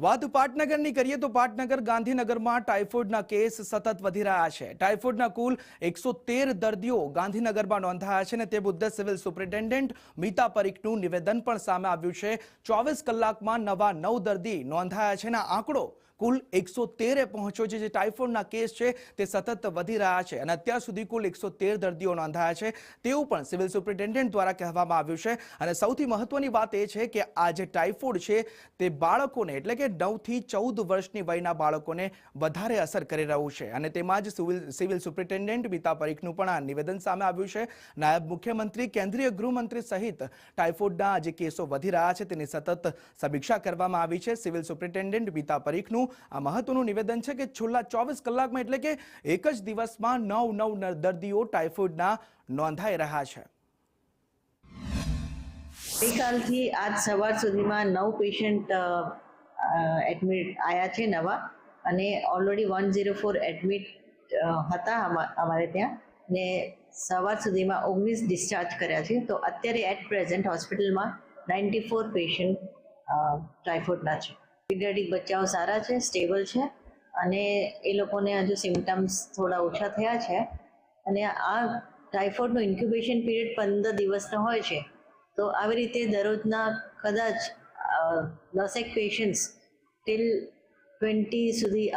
વાત પાટનગરની કરીએ તો પાટનગર ગાંધીનગરમાં ટાઇફોઇડના કેસ સતત વધી રહ્યા છે। ટાઇફોઇડના કુલ 113 દર્દીઓ ગાંધીનગરમાં નોંધાયા છે અને તે મુદ્દે સિવિલ સુપ્રિન્ટેન્ડન્ટ મીતા પરીખનું નિવેદન પણ સામે આવ્યું છે। 24 કલાકમાં નવા 9 દર્દી નોંધાયા છે અને આંકડો કુલ 113 પહોંચ્યો છે। જે ટાઇફોઇડના કેસ છે તે સતત વધી રહ્યા છે અને અત્યાર સુધી કુલ 113 દર્દીઓ નોંધાયા છે તેવું પણ સિવિલ સુપ્રિન્ટેન્ડન્ટ દ્વારા કહેવામાં આવ્યું છે। અને સૌથી મહત્વની વાત એ છે કે આ જે ટાઇફોઇડ છે તે બાળકોને એટલે કે 9 થી 14 વર્ષની વયના બાળકોને વધારે અસર કરી રહ્યું છે અને તેમાં જ સિવિલ સુપ્રિન્ટેન્ડન્ટ મીતા પરીખનું પણ આ નિવેદન સામે આવ્યું છે। નાયબ મુખ્યમંત્રી, કેન્દ્રીય ગૃહમંત્રી સહિત ટાઇફોઇડના જે કેસો વધી રહ્યા છે તેની સતત સમીક્ષા કરવામાં આવી છે। સિવિલ સુપ્રિન્ટેન્ડન્ટ મીતા પરીખનું આ મહત્વનું નિવેદન છે કે છેલ્લા 24 કલાકમાં એટલે કે એક જ દિવસમાં 9 દર્દીઓ ટાઇફોઇડના નોંધાઈ રહ્યા છે। ગઈકાલથી આજ સવાર સુધીમાં 9 પેશન્ટ એડમિટ આવ્યા છે નવા અને ઓલરેડી 104 એડમિટ હતા અમારે ત્યાં ને સવાર સુધીમાં 19 ડિસ્ચાર્જ કર્યા છે। તો અત્યારે એટ પ્રેઝન્ટ હોસ્પિટલમાં 94 પેશન્ટ ટાઇફોઇડના છે। પીડિયાટ્રિક બચ્ચાઓ સારા છે, સ્ટેબલ છે અને એ લોકોને હજુ સિમ્ટમ્સ થોડા ઓછા થયા છે અને આ ટાઇફોઇડનો ઇન્ક્યુબેશન પીરિયડ 15 દિવસનો હોય છે। તો આવી રીતે દરરોજના કદાચ 10 પેશન્ટ્સ ટિલ 20 સુધી